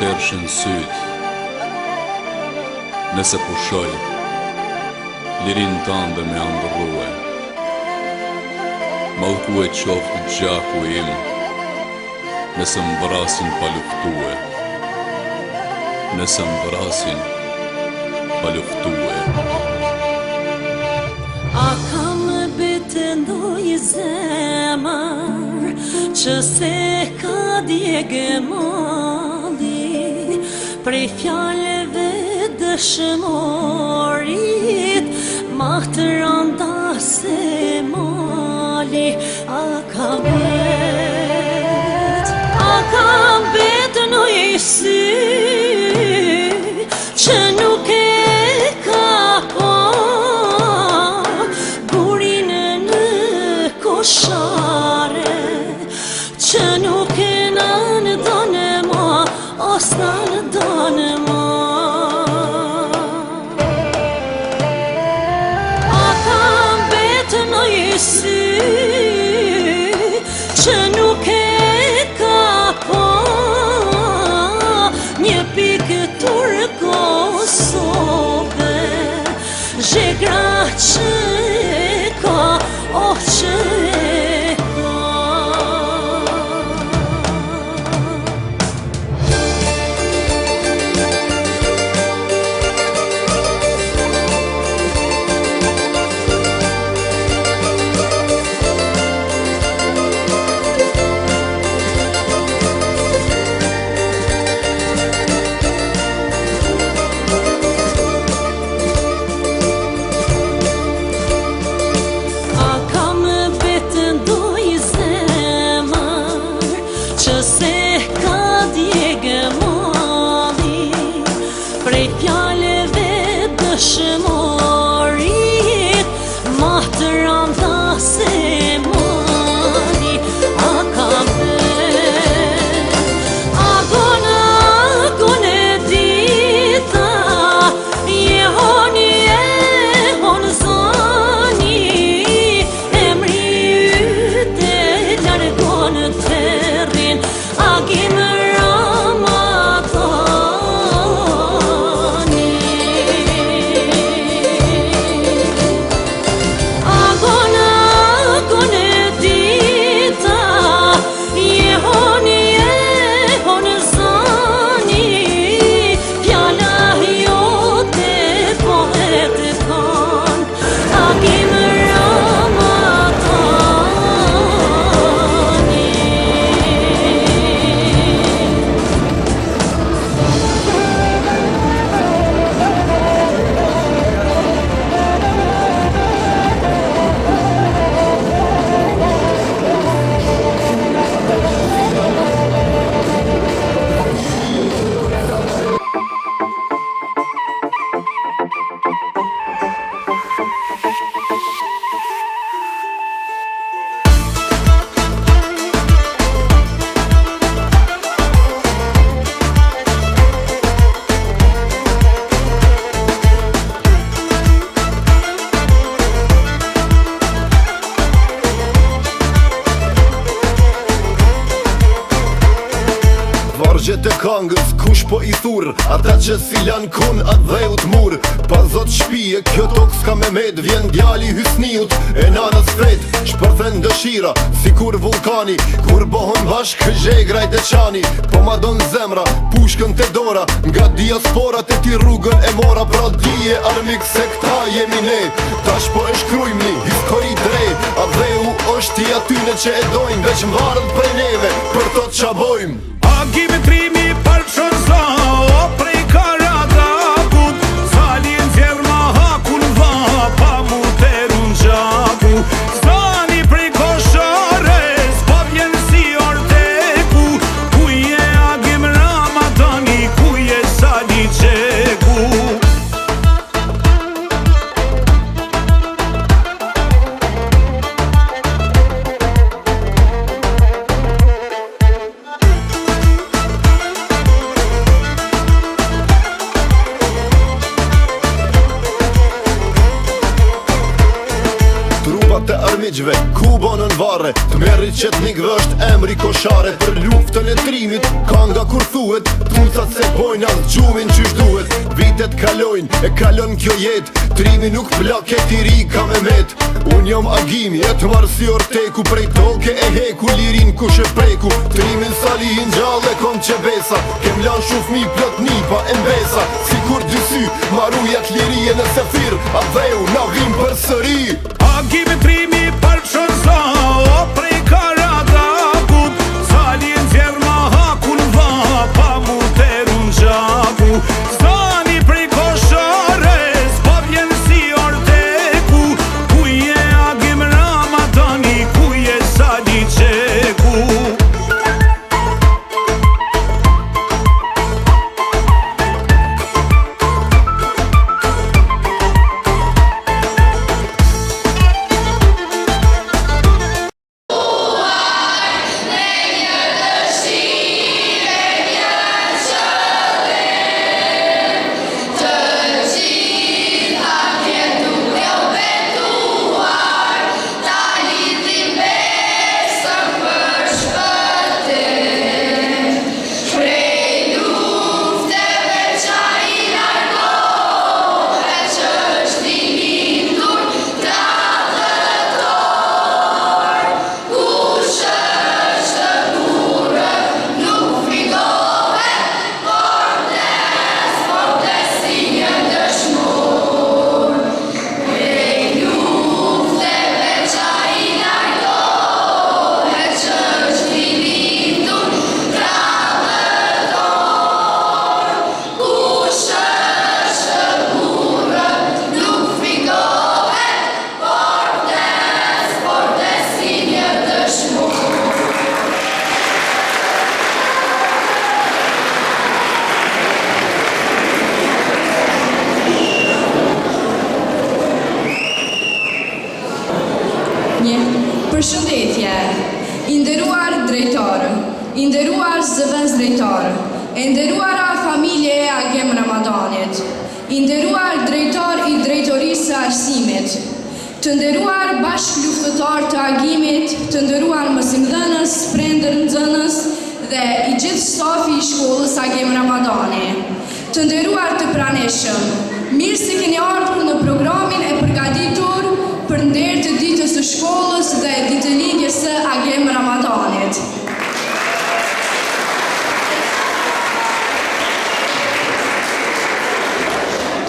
shtershin syt. Nëse pushoj, lirin tënde me andrrue. Mallku e qoftë gjaku im, nëse më vrasin pa luftue. Nëse më vrasin pa luftue. A kam bete ndoj zemër që se ka djegë mali prej fjalleve dëshmorit ma të randa se mali. A kam bet ndoj sy që nuk e ka pa koshare që nuk e në donë ma os në donë ma. A kam betë në jesi që nuk e ka pa një pikë turë Kosove zhegra që ka oh që prej fjalleve dëshmorit ma të randa se mali. A kam bet, agone dita jehoni zani emri yte largon terrin agim Vargjet e kangës, kush po i thur ata që silan kun atë dheut mur. Pa zot shpije, kjo tok s'ka me med vjen djali hysniut e nanës fret. Shpërthen dëshira, si kur vulkani kur bohon bashk zhegraj dhe qani. Po ma don zemra, pushkën te dora nga diasporat e ti rrugën e mora. Pra dije armik se këta jemi ne, tash po e shkrujmni histori drejt. A dheu është ti atyne që e dojnë, veç mvarët prej neve për to qa bojmë. Agimi trimi për shërza, o prej Karadakut, salin zjerë ma hakun va, pa mu terun gjaku. Stani prej Koshares, pa vjen si Orteku, kuje agim Ramadani, kuje sali qeku. veçve, ku banën varre. Të merrit qetnik dhe është emri koshare. Për luftën e trimit, kanga kur thuhet, pulsat se bojnë as gjumin qysh duhet. Vitet kalojnë, e kalon kjo jet, trimi nuk plaket i ri ka me met. Unë jam Agimi, e të marë si Orteku, prej toke e heku lirin kush e preku. Trimin salihin gjalle kom qebesa, kem lan shufmi plot nipa e mbesa. Si kur dy sy, marujat lirije në sefir, a dheu na vim për sëri. Agimi trimi përshën sa, o prej Karadagut, salin zjerë ma hakun va, pa mu teru në gjaku. Zani prej Koshares, pa vjen si Orteku, ku je Agim Ramadani, ku je Sali Qeku. Përshëndetje, i nderuar drejtorë, i nderuar zëvendës drejtorë, e nderuara familje e Agim Ramadanit, i nderuar drejtor i drejtorisë së arsimit, të nderuar bashkëluftëtar të Agimit, të nderuar mësimdhënës, prindër, nxënës dhe i gjithë stafi i shkollës Agim Ramadani, të nderuar të praneshëm, mirë se keni ardhur në programin e përgatitur për nder të ditës së shkollës dhe ditëlindjes së Agim Ramadanit.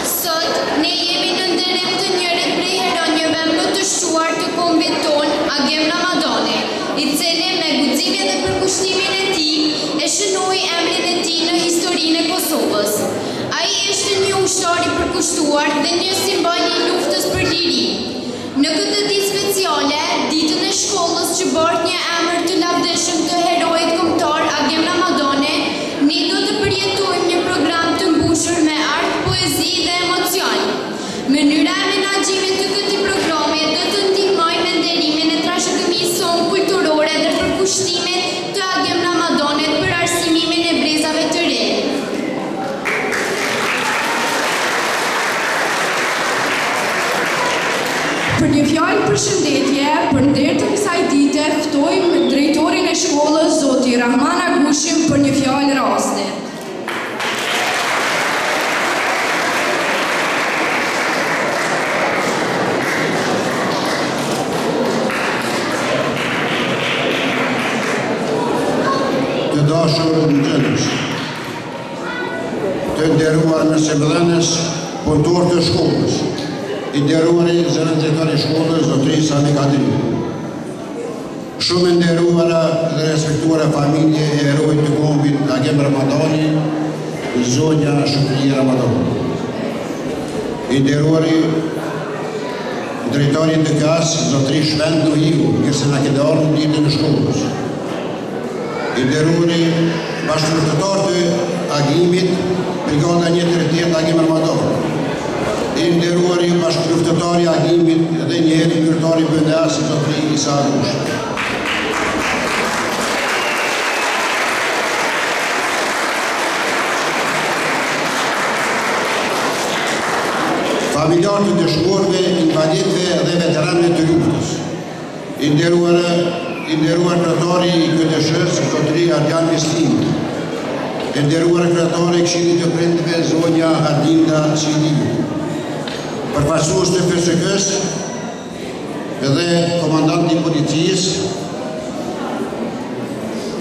Sot, ne jemi në ndërim të njërit prej heronjëve më të shquar të kombit ton, Agim Ramadani, i cili me guximin dhe përkushtimin e tij e shënoi emrin e tij në historinë e Kosovës. Ai ishte një ushtar i përkushtuar dhe një simbol i luftës për liri. Në këtë ditë speciale, ditën e shkollës që bart një emër të lavdëshëm të heroit kombëtar Agim Ramadani, ne do të përjetojmë një program të mbushur me art, poezi dhe emocion. Mënyra e menaxhimit të këtij programi do të ndihmojë me nderimin e trashëgimisë sonë kulturore dhe përkushtimin të Agim Ramadanit për arsimimin e brezave të re. Për një fjalë përshëndetje, për nder të kësaj dite, ftojmë drejtorin e shkollës, zoti Rahman Agushim, për një fjalë raste. Të dashur nxënës, të nderuar mësimdhënës, punëtor të shkollës, i nderuari zëvendës drejtori i shkollës, zotëri Sami Kadri. Shumë nderuara dhe respektuara familje e heroit të kombit Agim Ramadani, zonja Shukri Ramadani. I nderuari drejtori të klasë, zotëri Shvend Nuhiku, kërse na kende ardhur ditën e shkollës. I nderuari bashkëpunëtor të Agimit, brigada 138 Agim Ramadani. I nderuari bashkëpunëtori i Agimit dhe një herë kryetari i BNDA-s, zotëri Isa Agush. Familjarë të dëshmorëve, invalidëve dhe veteranëve të luftës. I nderuar kryetari i KDSH-s, zotëri Ardian Mislimi, i nderuar kryetari i Këshillit të Prindërve zonja Ardinda Ciliu, përfaqësues të FSK-s edhe komandanti i policisë,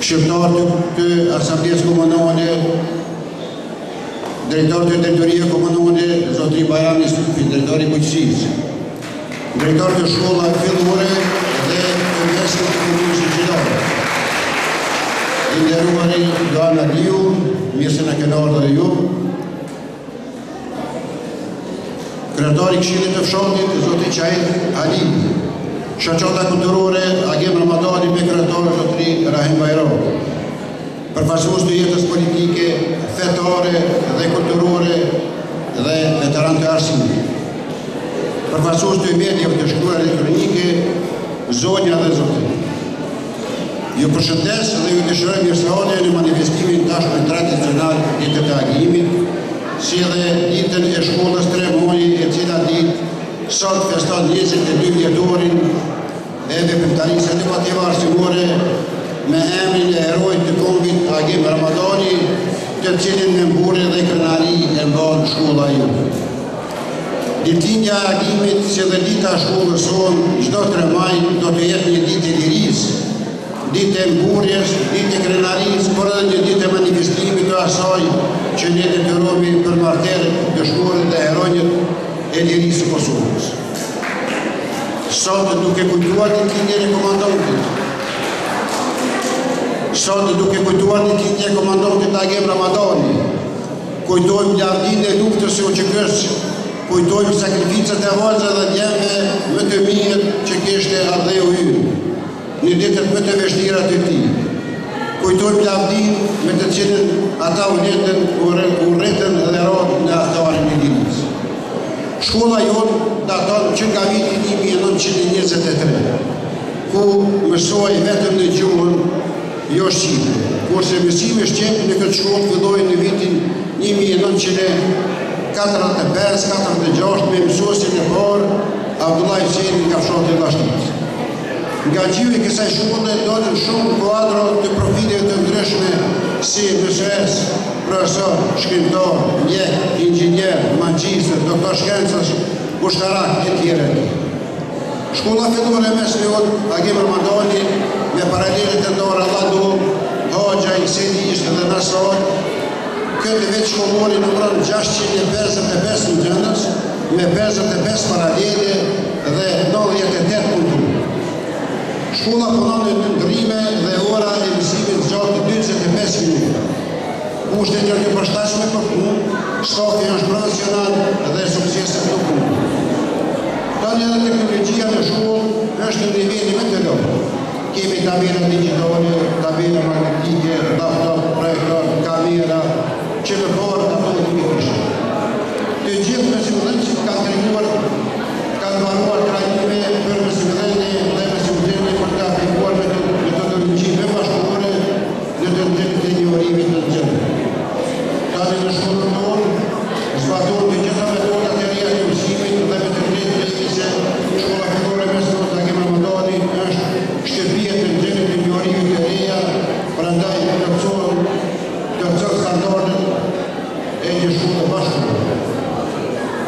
shqiptar të Asamblesë Komunale, drejtor të drejtorie komunale, zotëri Bajrami Stufi, drejtori i bujqësisë, drejtor të shkolla fillore dhe të mesit të komunës gjidore. I nderuari Joana Liu, mirë se na keni ardhur dhe ju. Kryetari i Këshillit të Fshatit, zotëri Qahid Halibi, shoqata kulturore Agim Ramadani me kryetari zotëri Rahim Bajram, përfaqësues të jetës politike, fetare dhe kulturore dhe veteran të arsimit, përfaqësues të mediave të shkruar elektronike, zonja dhe zotëri. Ju përshëndes dhe ju dëshiroj mirëseardhje në manifestimin tashmë tradicional ditët e agimit, si dhe ditën e shkollës 3 muaj, e cila ditë sot feston 22 vjetorin e veprimtarisë edukative arsimore me emrin e herojit të kombit Agim Ramadani, të cilin me mburje dhe krenari e mban shkolla ju. Ditëlindja e agimit, si dhe dita e shkollës sonë, çdo 3 maj do të jetë një ditë e lirisë, ditë e mburjes, ditë e krenarisë, por edhe një ditë e manifestimit të asaj që ne detyrohemi për marteret, dëshmorët dhe heronjët e lirisë së Kosovës. Sot duke kujtuar ditëlindjen e komandantit, Agim Ramadani, kujtojmë lavdinë e luftës së UÇK-s, kujtojmë sakrificat e vajzave dhe djemve më të mirë që kishte ardheu hyrë në ditët më të vështira të tij. Kujtojmë lavdinë me të cilën ata urrëtën dhe rrodhën në aftarin e lirisë. Shkolla jonë daton që nga viti 1923, ku mësoj vetëm në gjuhën jo shqipe, kurse mësimi shqipe në këtë shkollë filloi në vitin 1945-46 me mësuesin e parë Abdullaj Huseni nga fshati i Llashticës. Nga gjiu i kësaj shkolle dolën shumë kuadro të profileve të ndryshme si mësues, profesor, shkrimtar, mjek, inxhinier, magjistër, doktor shkencash, ushtarak e tjerë. Shkolla fillore mesme Agim Ramadani me paralelet e ndara Lladum, Hoxha, Selish dhe Nasor, këtë veç shkollori numëron 655 në gjendës, me 55 paralele dhe 98 kulturë. Shkolla punon në ndrime dhe ora e mësimit gjatë 45 minuta. Kushtet janë të përshtatshme për punë, stafi është profesional dhe sukseset në punë. Tani edhe teknologjia në shkollë është në nivelin më të lartë. Kemi kamera digjitale, kamera magnetike, laptop, projektor, kamera, që në parë ato në të kishë. Të gjithë mësimdhënët që kanë treguar, kanë banuar trajnime për mësimdhënie dhe mësimdhënie për të aplikuar metodologji më bashkëpunore në të drejtë të njohurimit të gjendë. Tani në shkollën tonë zbatojnë të gjitha metodat e reja të mësimit dhe me të drejtë se shkolla fillore mesme Agim Ramadani është shtëpia të drejtë të njohurimit të reja, prandaj plotëson standardet e një shkolle bashkëpunore.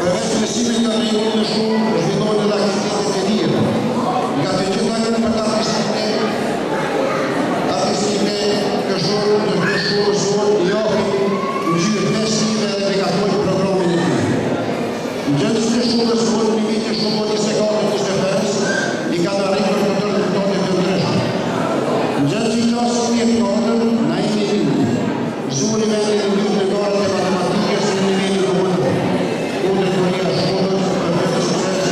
Përveç mësimit të rregull në shkollë, zhvillojnë edhe aktivitetet e tjera. Nga të gjitha këto artistike këshorë në të shkollës sonë japin ngjyrë festive dhe begatojnë programin e tyre. Nxënësit e shkollës sonë në vitin shkollor 24-25 i kanë arritur të rezultate të ndryshme. Nxënësit e klasës 10-4 Naimi Lindi, zuri me një njërë në garët e matematikës në nivelin komunal. Drejtoria shkollës për të sukses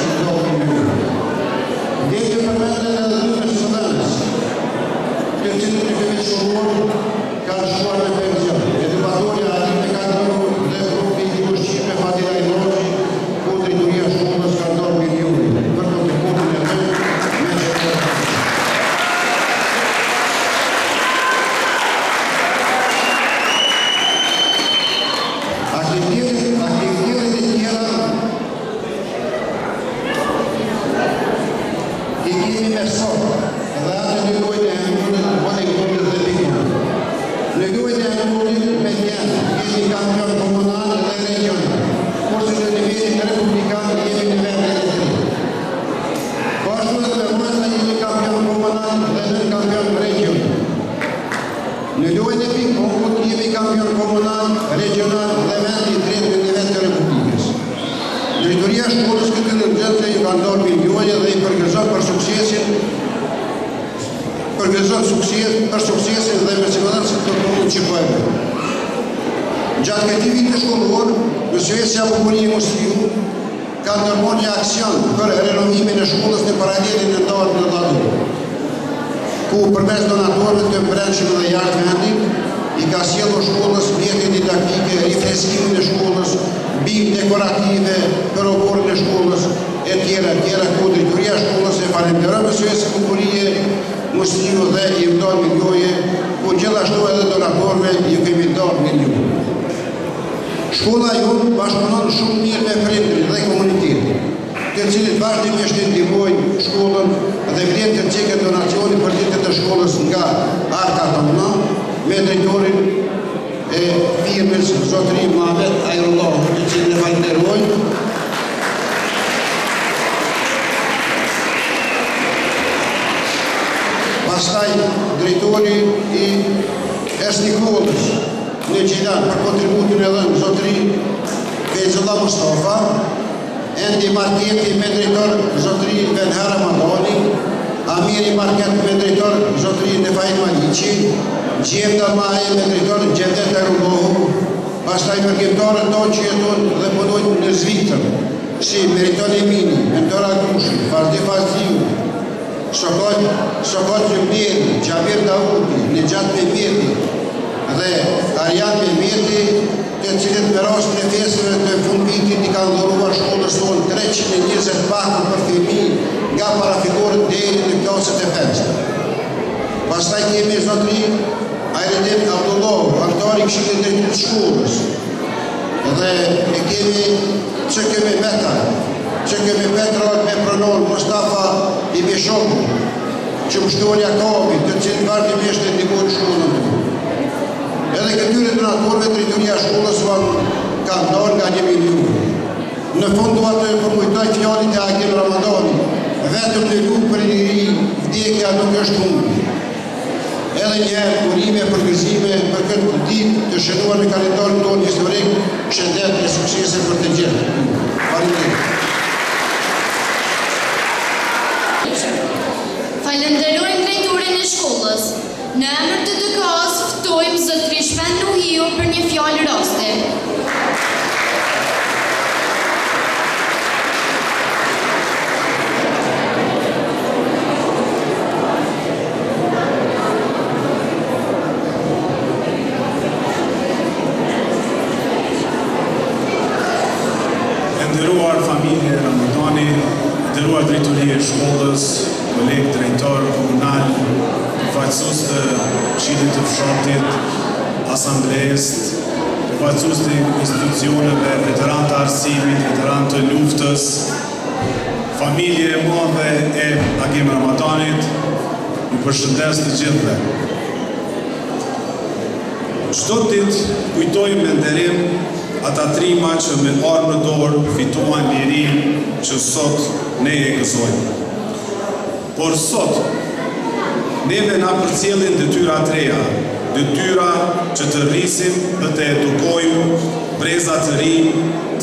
ka ndonë milioje dhe i përgëzon për suksesin dhe me sigurantë të punën që bëjmë. Gjatë këtij viti shkollor, Mësuesja Bukurie Musliu ka ndërmarrë një aksion për renovimin e shkollës në paralelin e ndarë në Daduk, ku përmes donatorëve të brendshëm dhe jashtë vendit i ka sjellur shkollës mjete didaktike, rifreskimin e shkollës, bimë dekorative për oborën e shkollës, e tjera, ku drejtoria e shkollës e falenderoj Mësuesën Bukurie Musliu dhe i ndonë milioje, ku gjithashtu edhe donatorëve i kemi ndonë milioje. Shkolla jonë bashkëpunon shumë mirë me prindërit dhe komunitetin, të cilët vazhdimisht i ndihmojnë shkollën dhe vlen të çeket donacioni për ditët e shkollës nga Arka Tona me drejtorin e firmës Zotëri Muhamet Ajrullah, të cilën e falenderoj. Pastaj drejtori i Esnikolës në Gjilan për kontributin e dhënë Zotëri Feyzullah Mustafa, Endi Marketi me drejtor Zotëri Venhar Ramadani, Amiri Market me drejtor Zotëri Nefajt Malici, Gjevda Maje me drejtor Gjevdet Arullohu, pastaj përgjimtarët tonë që jeton dhe punojnë në Zvitër, si Meriton Emini, Mentora Grushu, Fardi Fazliu, Sokot Gjumiri, Gjabir Daudi, Nijat Mehmeti dhe Arjan Mehmeti, të cilët me rastin e festëve të fundvitit i kanë dhuruar shkollës tonë 320 pakë për fëmijë nga parafigurët deri në klasët e pesme. Pastaj kemi Zotëri Ajredin Abdullah, antari Këshillit Drejtues të shkollës, dhe e kemi Çekemi Petra me pronon Mustafa i Beshoku, Qumshtori Jakobi, të cilët vazhdimisht e ndihmojnë shkollën tonë. Edhe këtyre donatorëve drejtoria e shkollës ka ndarë nga 1 milion. Në fund dua të përkujtoj fjalët e Agim Ramadanit, vetëm në luftë për liri, vdekja nuk është humbi. Edhe një herë urime për gëzime për këtë ditë të shënuar në kalendarin tonë historik, shëndet e suksese për të gjithë. Faleminderit. Falenderojmë drejtorin e shkollës. Në emër të DK-s ftojmë Zotëri Shpend Nuhiu për një fjalë raste. Nderuar familje Ramadani, nderuar drejtori e shkollës, kolegë drejtor komunal, përfaqësues të Këshillit të Fshatit, asamblesë, përfaqësues të institucioneve, veteranë të arsimit, veteranë të luftës, familje e madhe e Agim Ramadanit, ju përshëndes të gjithëve. Çdo ditë kujtojmë me nderim ata trima që me armë në dorë fituan lirinë që sot ne e gëzojmë. Por sot, neve na përcjellin detyra treja, detyra që të rrisim dhe të edukojmë breza të rinj,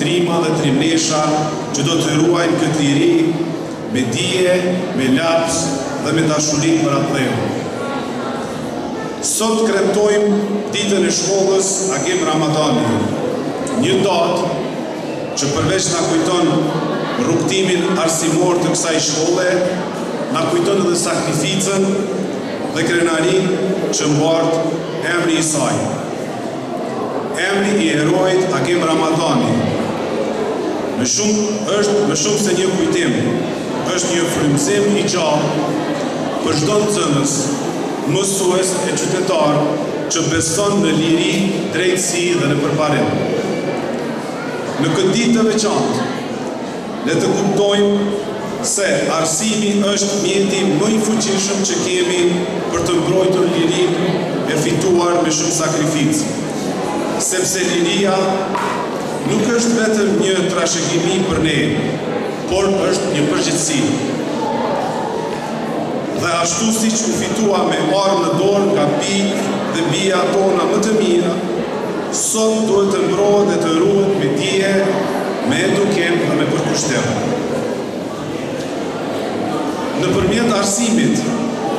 trima dhe trimnesha që do të ruajnë këtë liri me dije, me laps dhe me dashurin për atë dheu. Sot kremtojmë ditën e shkollës Agim Ramadani, një datë që përveç na kujton rrugtimin arsimor të kësaj shkolle, na kujton edhe sakrificën dhe krenarinë që mbart emri i saj. Emri i herojit Agim Ramadani është më shumë se një kujtim, është një frymëzim i gjallë për çdo nxënës, mësues e qytetar që beson në liri, drejtësi dhe në përparim. Në këtë ditë të veçantë, le të kuptojmë se arsimi është mjeti më i fuqishëm që kemi për të mbrojtur lirinë e fituar me shumë sakrificë. Sepse liria nuk është vetëm një trashëgimi për ne, por është një përgjithësi. Dhe ashtu si që u fitua me armë në dorë nga bijtë dhe bija tona më të mira, sot duhet të mbrohet dhe të ruhet me dije, me edukim dhe me përkushtim. arsimit,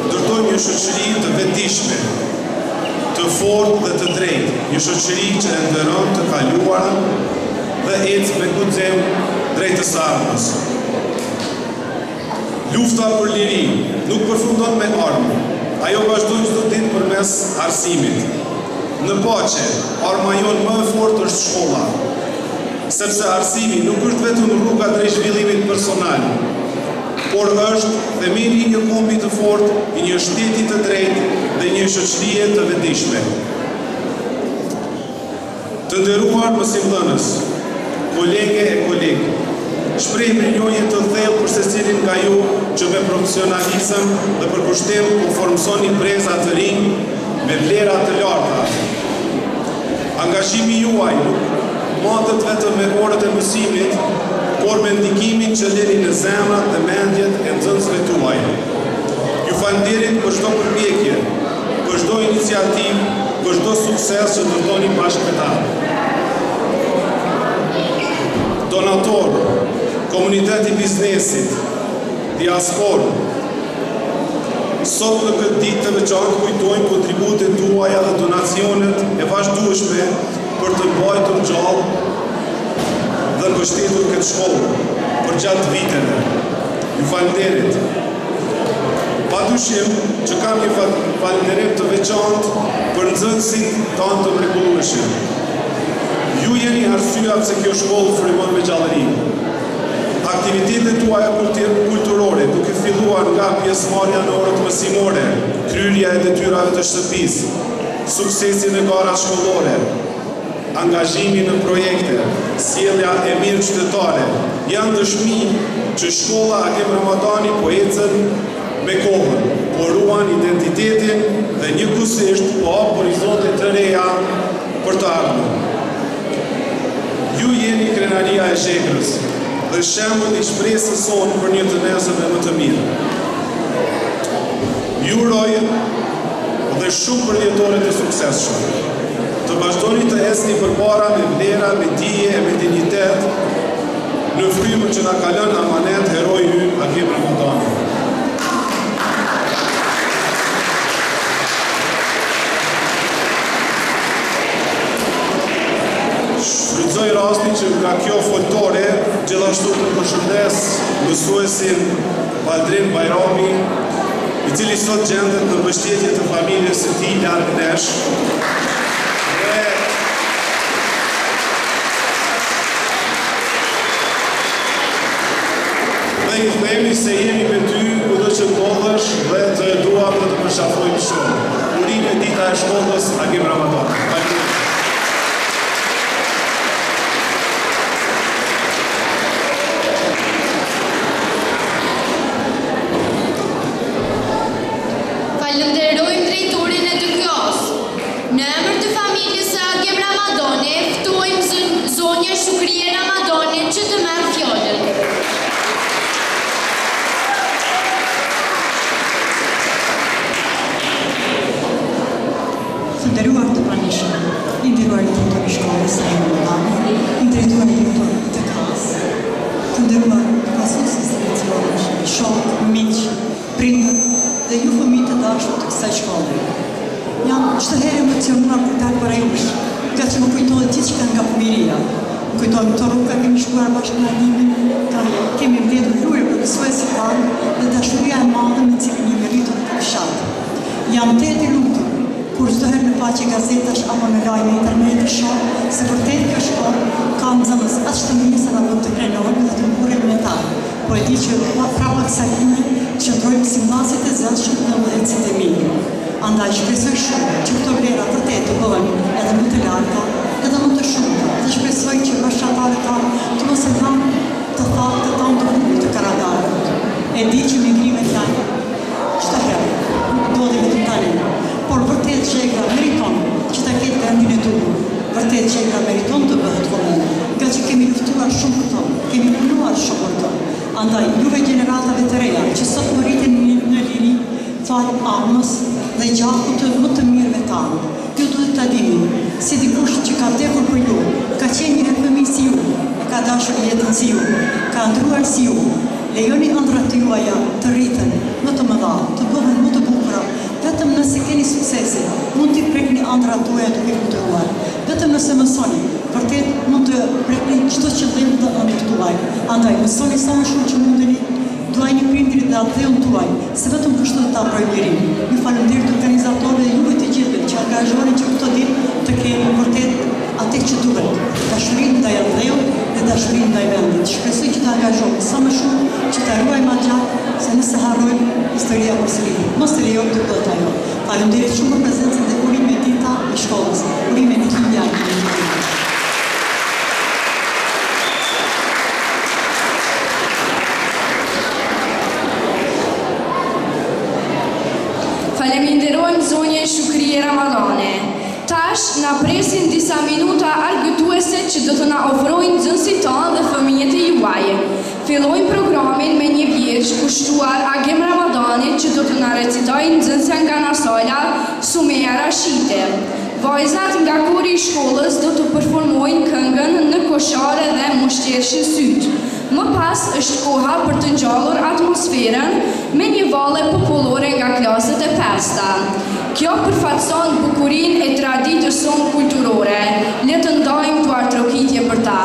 ndërtojmë një shoqëri të vetëdijshme, të fortë dhe të drejtë, një shoqëri që e nderon të kaluarën dhe ecë me guxim drejt të ardhmës. Lufta për liri nuk përfundon me armë, ajo vazhdon çdo ditë përmes arsimit. Në paqe, arma jonë më e fortë është shkolla, sepse arsimi nuk është vetëm rruga drejt zhvillimit personal, por është themeli i një kombi të fortë, i një shteti të drejtë dhe një shoqërie të vetëdijshme. Të nderuar mësimdhënës, kolege e kolegë, shpreh mirënjohje të thellë për secilin nga ju që me profesionalizëm dhe përkushtim u formsoni breza të rinj me vlera të larta. Angazhimi juaj nuk matet vetëm me orët e mësimit, por me ndikimin që lini në zemrat dhe mendjet e nxënësve tuaj. Ju falënderit për çdo përpjekje, për çdo iniciativë, për çdo sukses që ndërtoni bashkë me ta. Donator, komuniteti biznesit, diasporë, sot në këtë ditë të veçantë kujtojmë kontributet tuaja dhe donacionet e vazhdueshme për të mbajtur gjallë dhe mbështetur këtë shkollë për gjatë viteve. Ju falënderit. Padyshim që kam një falënderim të veçantë për nxënësit tanë të mrekullueshëm. Ju jeni arsyeja pse kjo shkollë frymon me gjallëri. Aktivitetet tuaja kulturore, duke filluar nga pjesëmarrja në orët mësimore, kryerja e detyrave të shtëpisë, suksesi në garat shkollore, angazhimi në projekte, sjellja e mirë qytetare, janë dëshmi që shkolla Agim Ramadani po ecën me kohën, po ruan identitetin dhe njëkohësisht po hap horizonte të reja për të ardhmen. Ju jeni krenaria e Zhegrës dhe shembull i shpresës sonë për një të nesërme më të mirë. Ju uroj dhe shumë përjetore të suksesshëm. Të vazhdoni të ecni përpara me vlera, me dije e me dignitet në frymën që na ka lënë amanet heroi ynë Agim Ramadani. Shfrytëzoj rastin që nga kjo foltore gjithashtu të përshëndes mësuesin Baldrin Bajrami, i cili sot gjendet në mbështetje të familjes së tij larg nesh. Dhe i themi se jemi me ty kudo që ndodhesh dhe të dua për të përshafojmë shumë. Urime dita e shkollës Agim Ramadani. Falenderojmë drejtorin e të klasë. Në emër të familjes së Agim Ramadani, ftojmë zonjën Shukrie Ramadani që të merr fjalën. Të nderuar të pranishëm, i nderuar drejtori i shkollës së Agim Ramadani, i nderuar drejtori të klasë, të nderuar pasuesit e lecionesh, shokë, miq, prindër dhe ju fëmijë të dashur të kësaj shkolle. Jam çdo herë emocionuar kur dal para jush, nga që më kujtohet gjithçka nga fëmijëria. Më kujtohet këto rruga kemi shkuar bashkë në Agimin, kemi mbledhur lule për mësuesit tanë dhe dashuria e madhe me cilën jemi rritur në fshat. Jam tetë i lumtur kur çdo herë në faqe gazetash apo në lajme internet shoh se vërtet kjo shkollë ka nxënës aq të mirë sa do të krenojmë dhe të mburim me ta. Po e di që prapa kësaj lime qëndrojmë si masit e zëndshëm në udhëhecit e mi. Andaj shpresoj shumë që këto vlera vërtet të bëhen edhe më të larta, edhe më të shumta, dhe shpresoj që bashkëtarët tanë të mos e dhanë të thatë të tanë të humbur të karadarët. E di që migrime fjallë, çdo herë, do dhe vetëm tani, por vërtet Zhegra meriton që ta ketë vendin e duhur. Vërtet Zhegra meriton të bëhet komunë, nga që kemi luftuar shumë për to, kemi punuar shumë për to. Andaj, juve gjeneratave të reja, që sot më rritin në liri, falë armës dhe gjaku të më të mirëve tanë. Ju duhet të dini, si dikush që ka vdekur për ju, ka qenë një fëmijë si ju, ka dashur jetën si ju, ka ndruar si ju, lejoni ëndrat juaja të rriten më të mëdha, të bëhen më të bukura. Vetëm nëse keni suksese, mund t'i prekni ëndrat tuaja duke fluturuar. Vetëm nëse mësoni, vërtet mund të prekni çdo qëllim të ëndër tuaj. Andaj mësoni sa më shumë që mundeni, duajni prindrit dhe atëun tuaj, se vetëm kështu do ta aprojmë lirin. Ju falenderoj organizatorëve dhe juve të gjithëve që angazhoheni që këto ditë të kemi vërtet atë që duhet, dashurinë ndaj atëut dhe dashurinë ndaj vendit. Shpresoj që të angazhohemi sa më shumë, që ta ruajmë atë gjatë, se nëse harrojmë, historia mos të lejojmë të bëhet ajo. Faleminderit shumë për prezencën dhe urimet e dita e shkollës. Urimet e ditë javë. Falenderojmë zonjën Shukrie Ramadane. Tash na presin disa minuta argëtuese që do të na ofrojnë nxënësit tanë dhe fëmijët e juaj. Fillojmë programin me një vjersh kushtuar Agem Ramadanit që do të na recitojnë nxënësja nga Nasola, Sumeja Rashite. Vajzat nga kori i shkollës do të performojnë këngën Në koshare dhe Mushqershin syt. Më pas është koha për të ngjallur atmosferën me një valle popullore nga klasët e pesta. Kjo përfaqëson bukurinë e traditës sonë kulturore. Le të ndajmë duar trokitje për ta.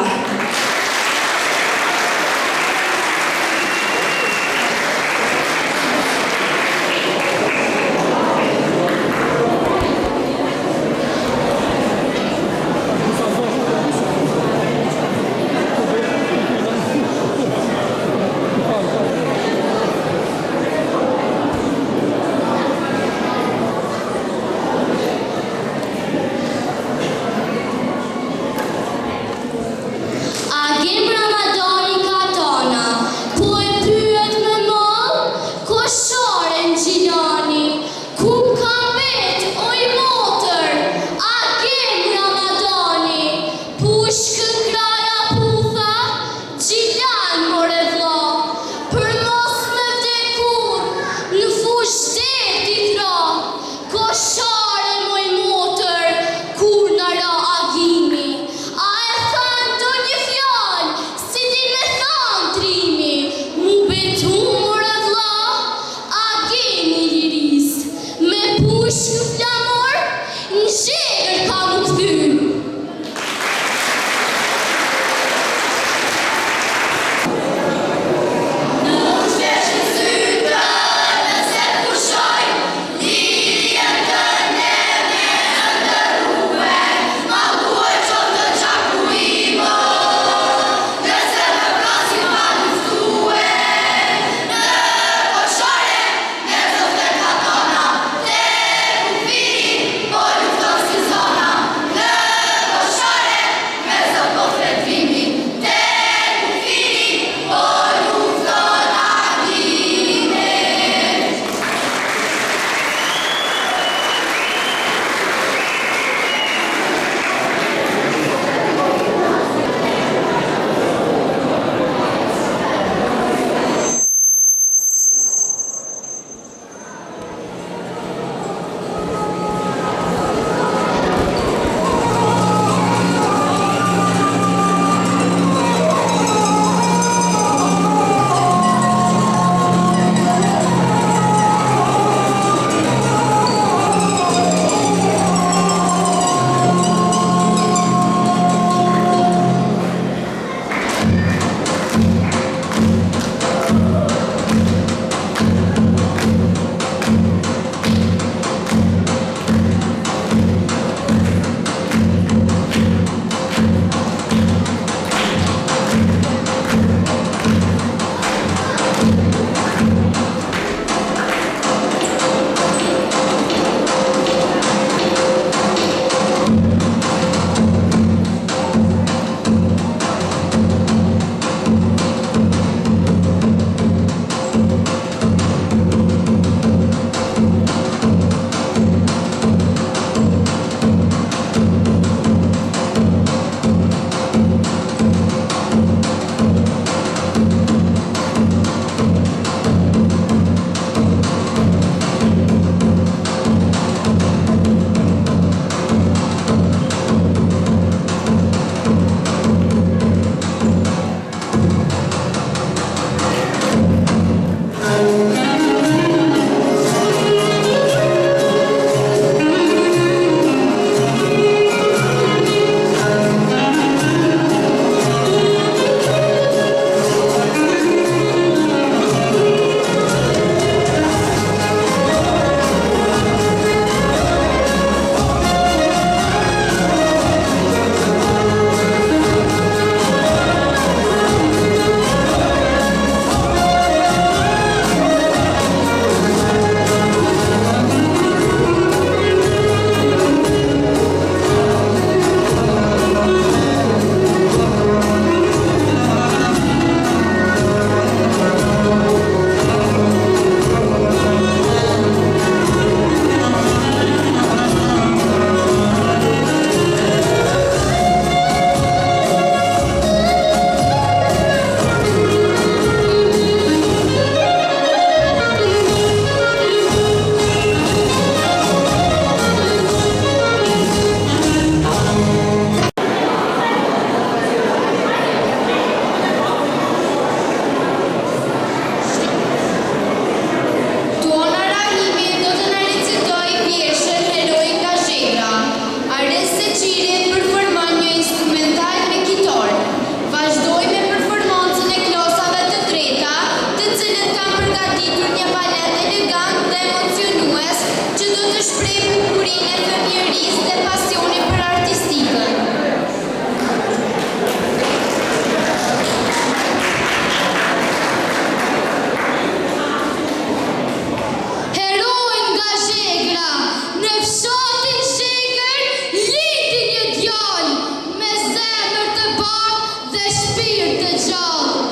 të gjallë.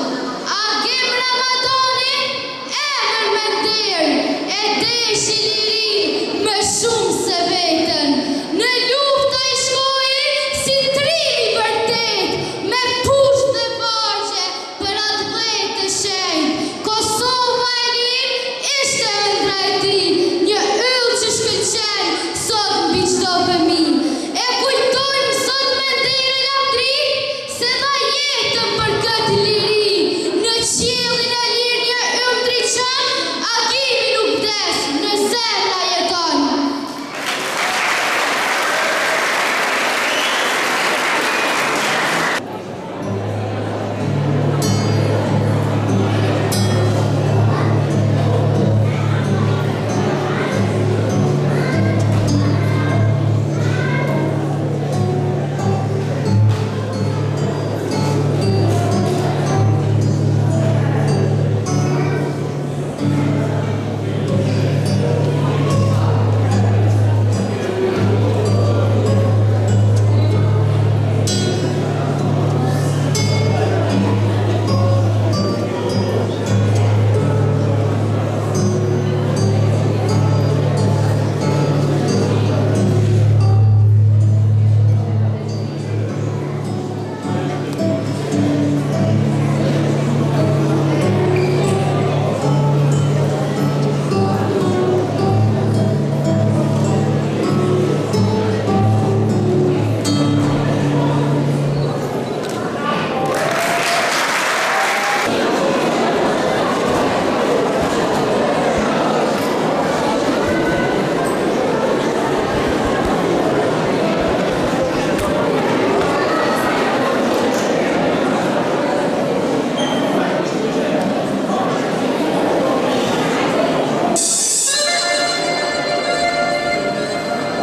Agim Ramadani emër me derë, e deshi liri me shumë se vetën. Në lufta I shkoi si trimi vërtet, me pusht dhe vargje për atë dhejtë të shenjë. Kosova e lirë ishte ëndra e tij, një yll që shkëlqen sot mbi çdo fëmijë. E kujtojmë sot me derë lavdri, se dha jetën për këtë liri. Në qiellin e lirë një yll ndriçon, Agimi nuk vdes, në zemra jeton.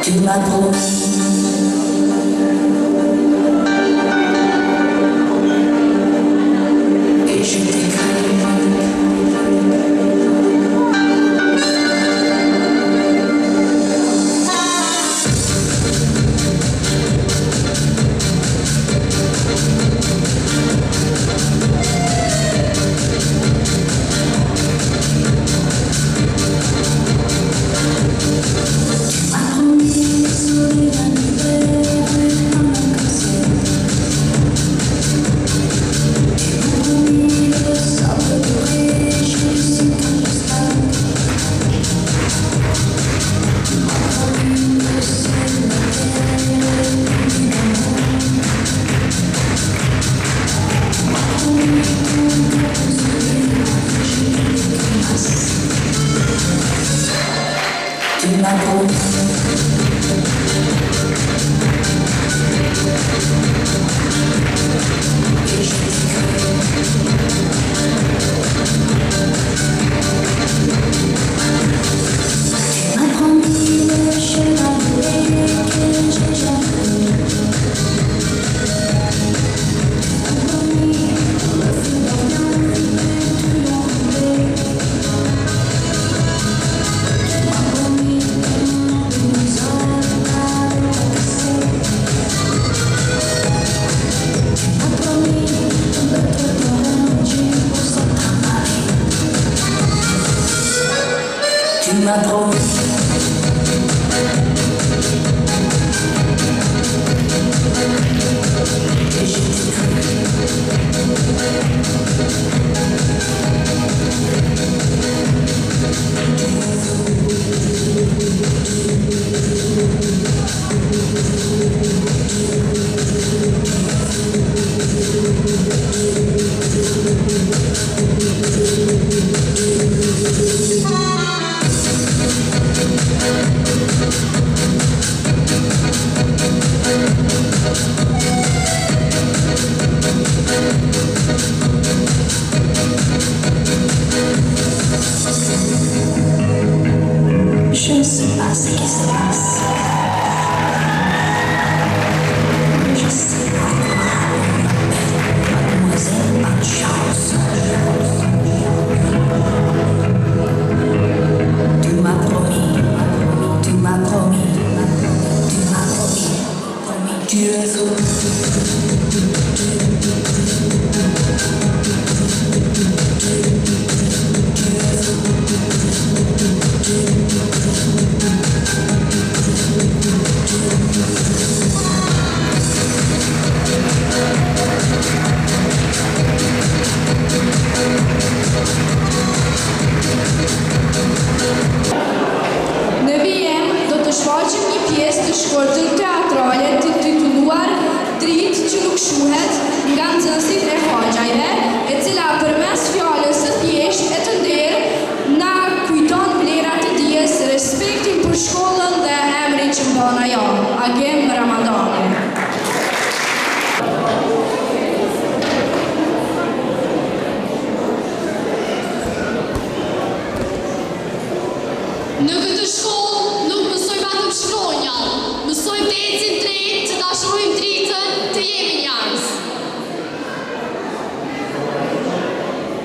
Tu m'as promis et je t'ai cru.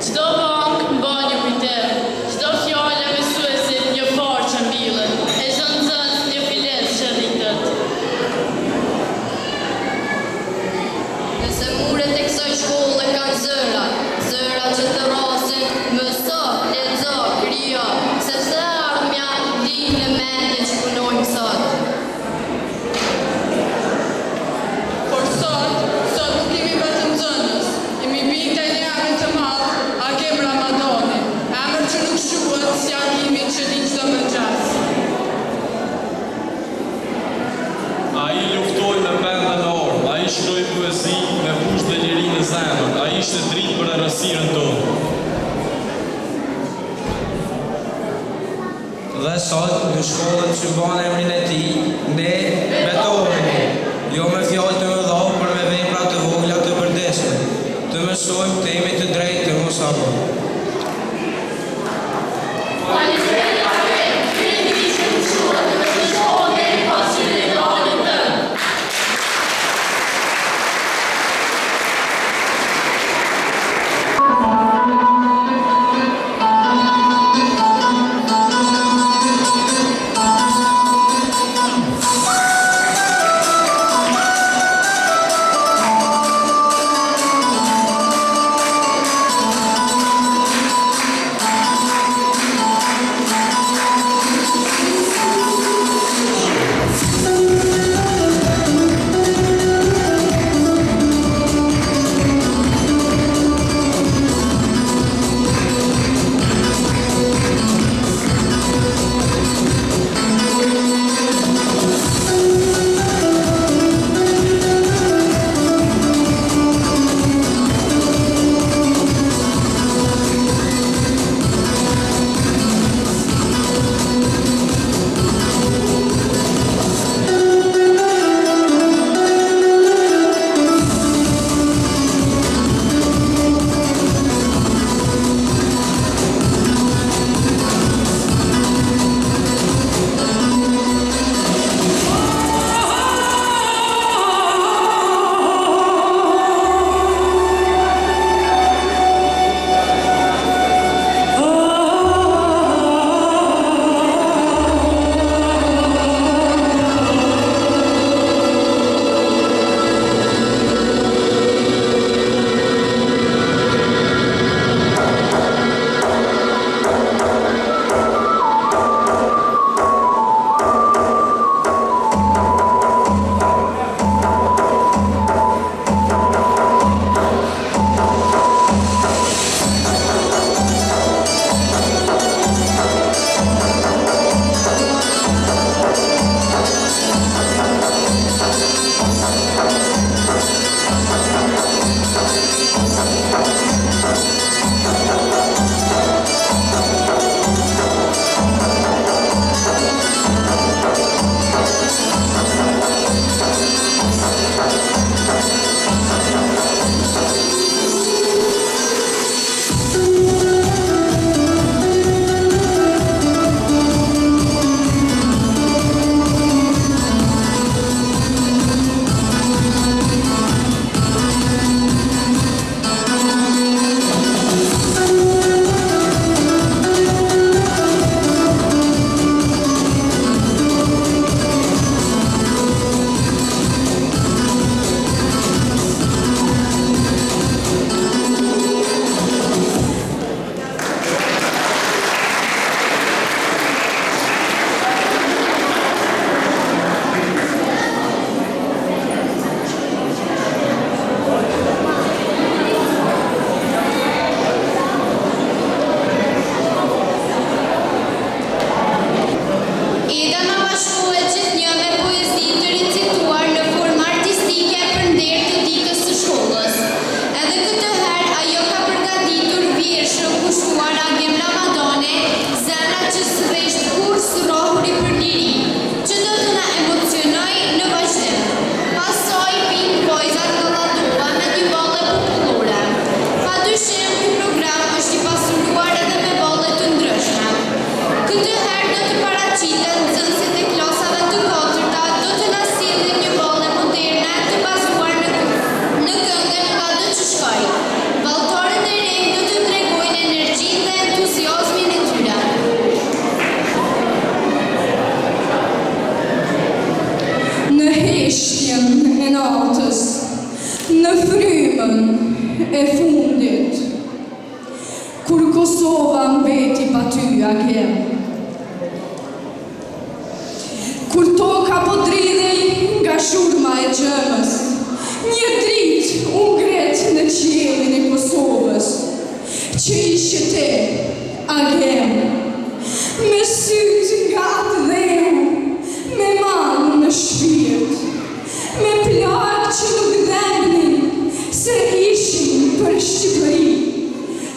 Çdo vang mban një kujtim, çdo fjalë e mësuesit një farë që mbillet, e çdo nxënës një filet që rritet. Nëse muret e kësaj shkolle kanë zëra që të rasin, mëso, lexo, krija, sepse ardhmja linë në mendje që punojmë sot. Por sot kemi vetëm nxënës, jemi binte një emër të madh, Agim Ramadani, emër që nuk shuhet si Agimi që di çdo mëngjes. Ai luftoi me pendën e orë, ai shkroi poezi me fushë dhe liri në zemër, ai ishte dritë për errësirën tonë. Dhe sot, në shkollën që banë emrin e ti, ne betohemi, jo me fjallë të mëdha, për me vepra të vogla të përdeshme, të mësojmë të jemi të drejtë të mos apo. Kosova mbeti pa ty agem. Kur toka po dridhej nga shurma e gjëmës, një dritë unë gret në qiellin e Kosovës, që ishe te, agem, me sytë nga atë dheu, me manë në shpirt, me plak që nuk dhembnin se ishin për Shqipëri.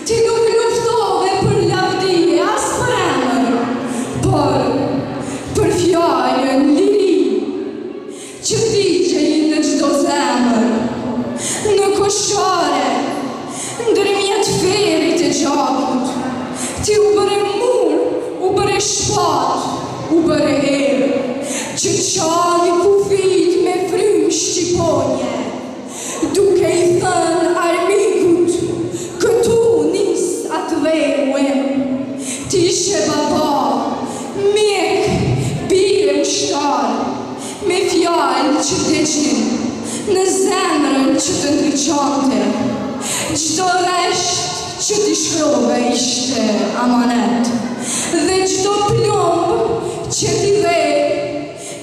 Ti nuk luftove për lavdi as për emër, për fjallën liri, që digjej në gjdo zemër, në koshare, ndërmjet ferit e gjakut, ti u bëre mur, u bëre shpat, u bëre erë, që qali kufit me frymë shqiponje, duke i thënë armikut, këtu nis atë dheuem, ti ishe baba, mjek, bire ushtar, me fjallë që deqnin në zemrën që të ndryqante, gjdo resht që t'i shkrove ishte amanet, dhe gjdo plombë që t'i dhe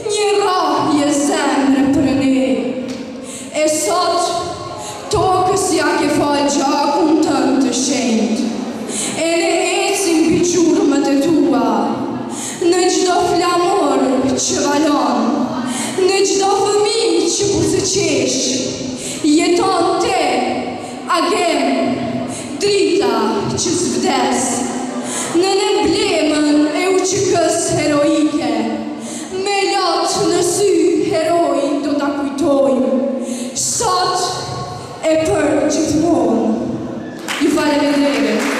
një rahje zemre për ne. E sot, tokës ja ke falë gjakun tënë të shenjtë, e ne ecim pi gjurmët e tua, në gjdo flamor që valon, në gjdo fëmijë që buzëqesh, jeton te, agem, drita që s'vdes, në emblemën e UÇK-s heroike, me lot në sy herojin do t'a kujtojmë, sot e për gjithmonë. Ju faleminderit.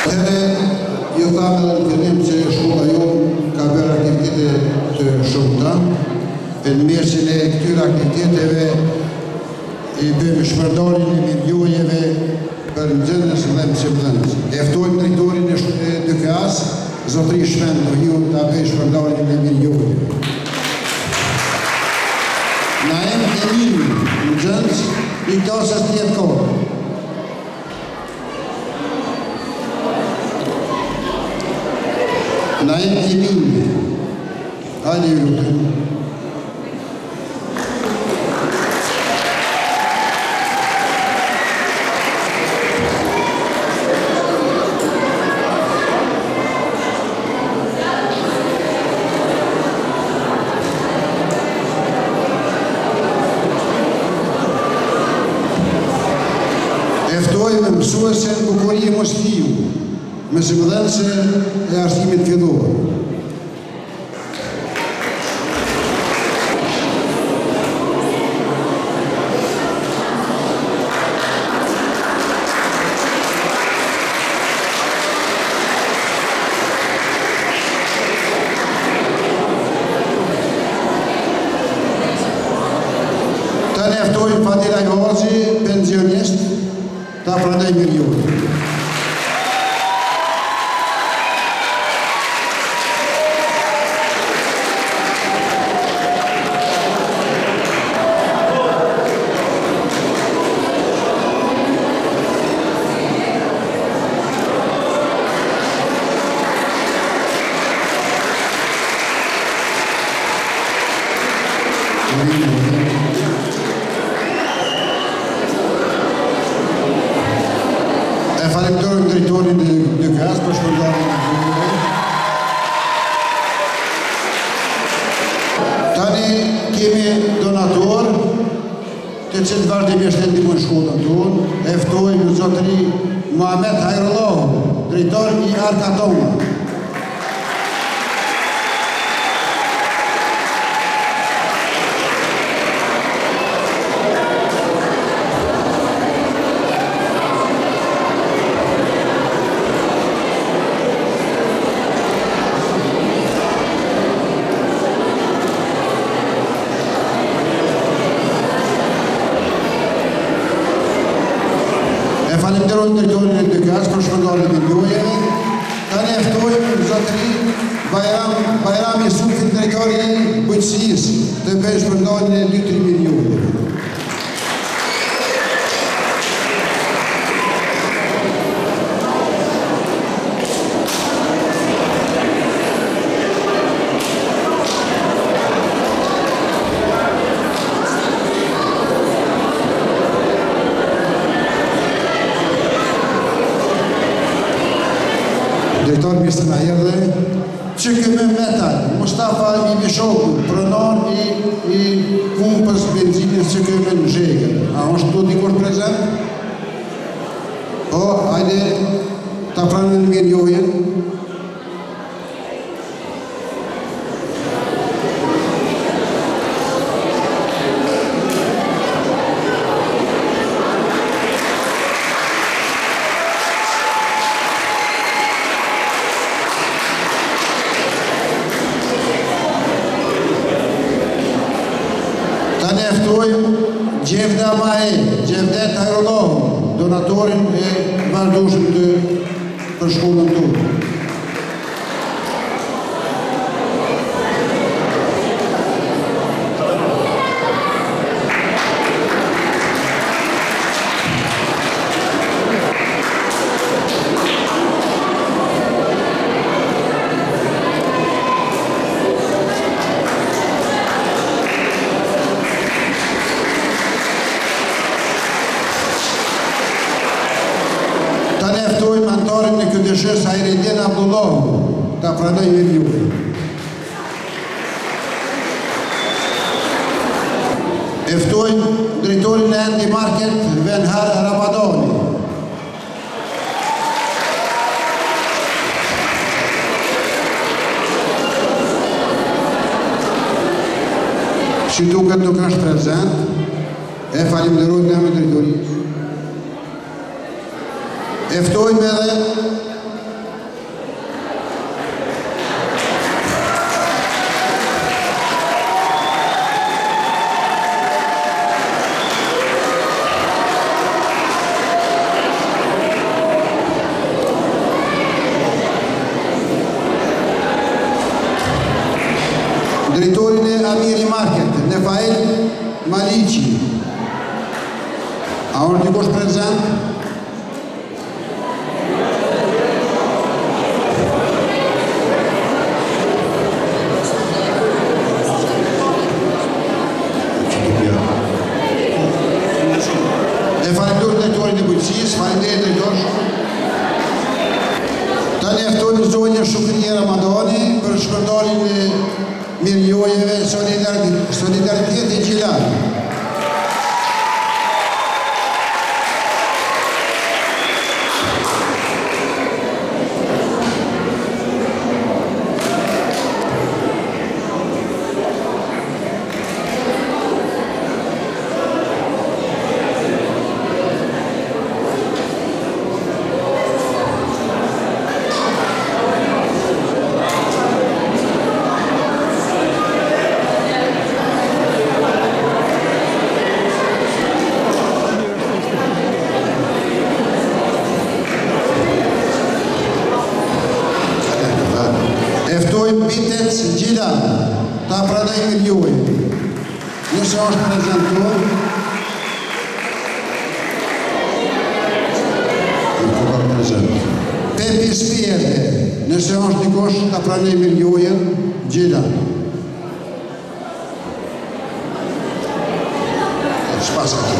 Atëherë, ju thamë edhe në fillim që shkolla jonë ka bërë aktivitete të shumta, e në mesin e këtyre aktiviteteve i bëjmë shpërndarjen e miliojeve për nxënës dhe mësimdhënës. E ftojmë drejtorin e DKA-s, Zotri Shmend Dohiu, ta bëjë shpërndarjen e miliojeve. Naim Emini, nxënës i klasës 10 kohë. Naim Emini, hajde ju lutem. Eftojmë mësuesen Bukurie Mosliu, mësimdhënëse e arsimit fillor. Të ne eftojmë Fadila Johazi, pensionist, ta prandaj milion. E falenderojmë drejtorin e DKA-s për shpërndarjen e miliojeve. Tani kemi donator të cilët vazhdimisht e ndihmojnë shkollën tonë. E ftojmë Zotri Muhamet Hajrullahu, drejtor i Arkatoma. Falenderojmë drejtorin e DKA-s për shpërndarjen e miliojeve. Tani e ftojmë Zotri Bajram Jusufin, drejtori i bujqësisë, të bëjë shpërndarjen e 2-3 miliojeve. Drejtor Mistin Aherde, që këmë metal, Mustafa Ibishoku, pronon i pumpës benzinës që këmë në zhegën. A është të dikur prezent? Po, hajde, ta pranën në miliojën. Ne eftojmë Gjevda Mahe, Gjevdet Hajrullahu, donatorin e vazhdueshëm për shkollën tonë. Antarin e KDSH-s Hajredin Abdullahu, ta pranoj milion. Eftojmë drejtorin e Endi Market Venhar Ramadani. Që duket nuk është prezent, e falenderoj në emër drejtorisë. Eftojmë edhe drejtorin e Amiri Market, Nefael Malici. A unë dikush prezent? E falenderoj drejtorin e policisë, falenderoj drejtor. Tani ftojmë zonjën Shukrie Ramadani për shpërndarjen e mirënjohjeve Solidaritet e Gjilan. Eftojmë Bitec Gjilan, ta pranoj mirënjohjen. Nëse është prezentuar, Pepi Spierte, nëse është dikush, ta pranoj mirënjohjen Gjilan. Shpasa të.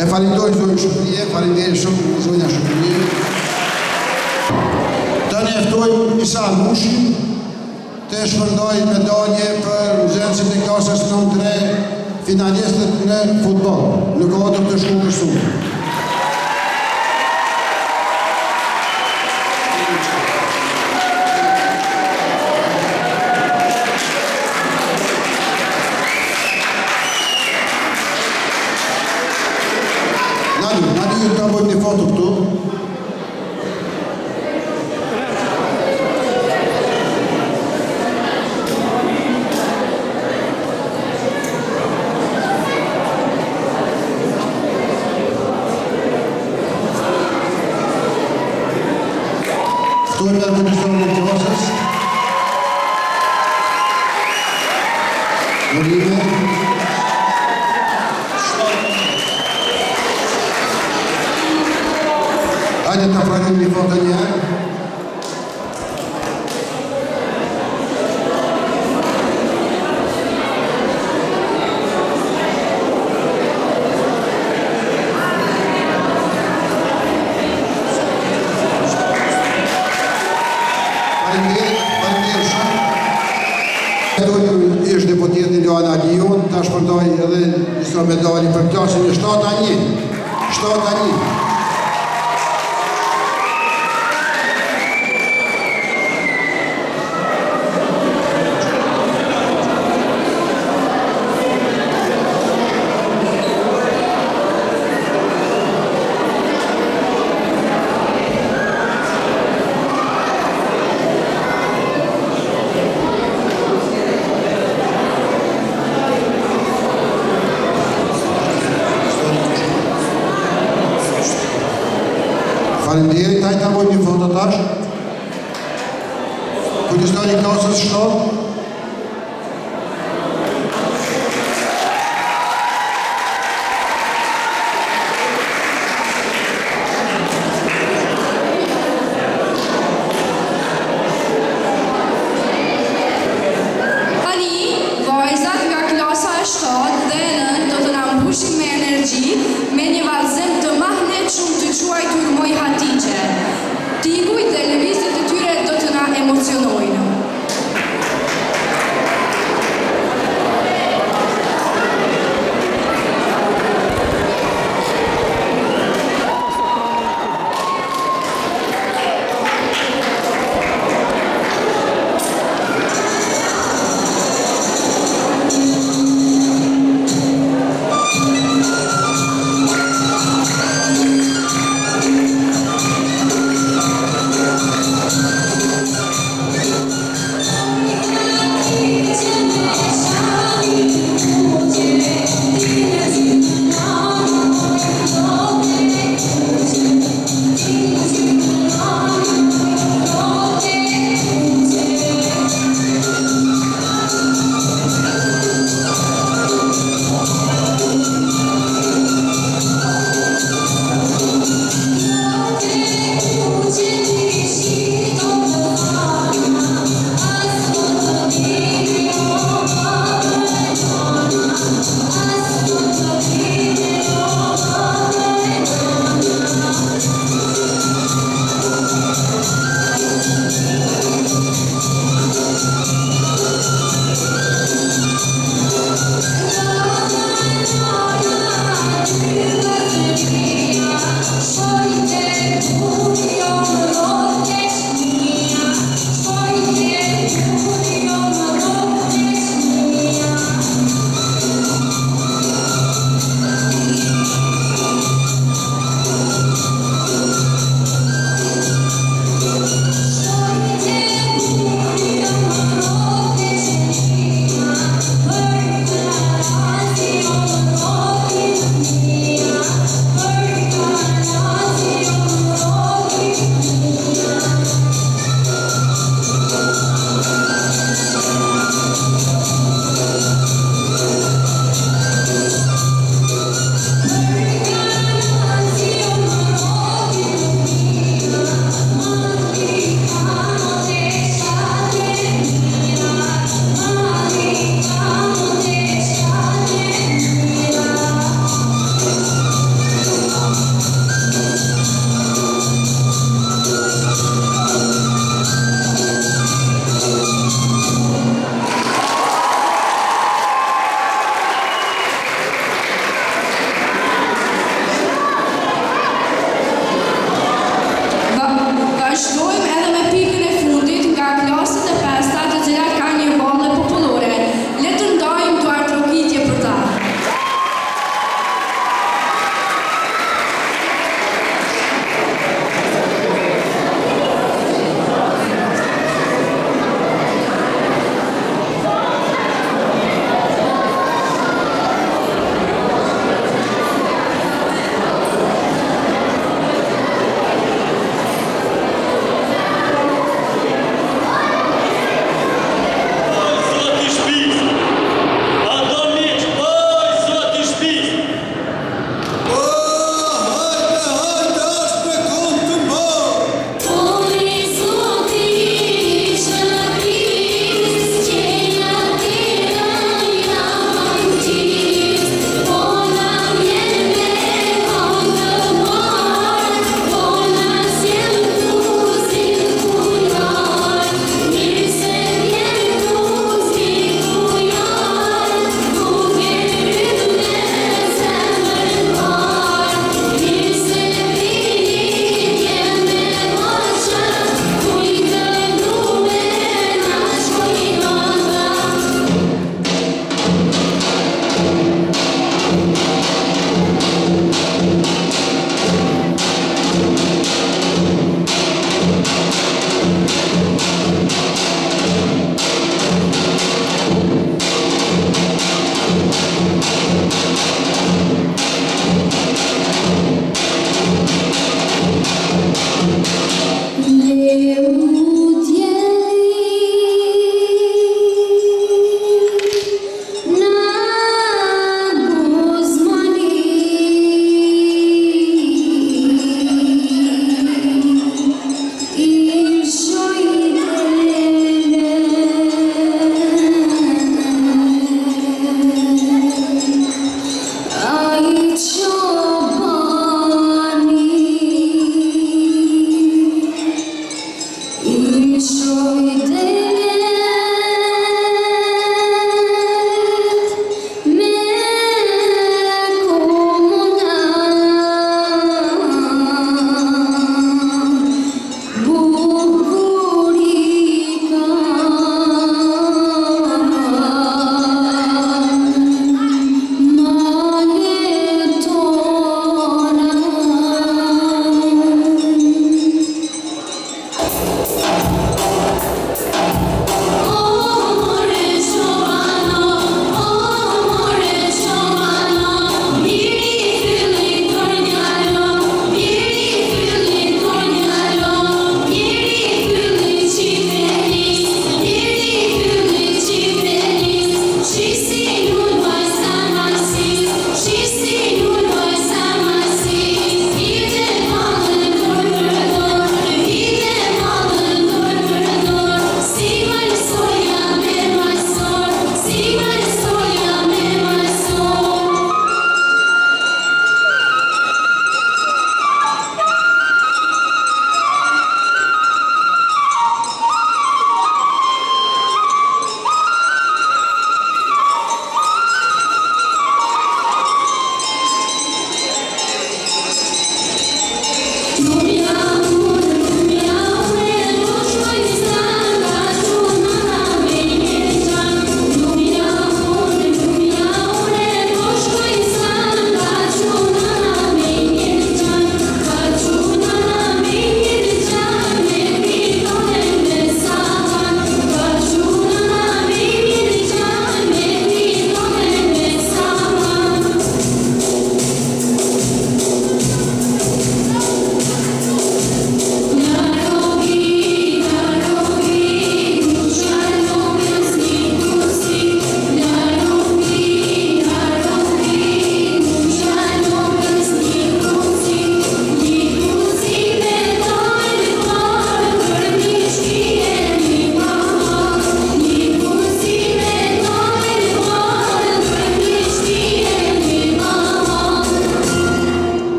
E falenderoj zonjën Shukrie, falenderoj shumë zonja Shukrie. Tani e ftojmë Isa Mushin të shpërndajë medalje për nxënësit e klasës 9-3 finalistët në futboll në kuadër të shkollës së. Nadi ju të bëjmë një foto këtu. Ftojmë edhe profesorin e klasës. Urime. Hajde ta pranojmë një foto një herë. Faleminderit shumë. Ishte deputeti Luana Lion, ta shpërndaj edhe disa medalje për klasën e 7A1. 7A1. Faleminderit, hajde ta bëjmë një foto tash. Kujdestari klasës 7.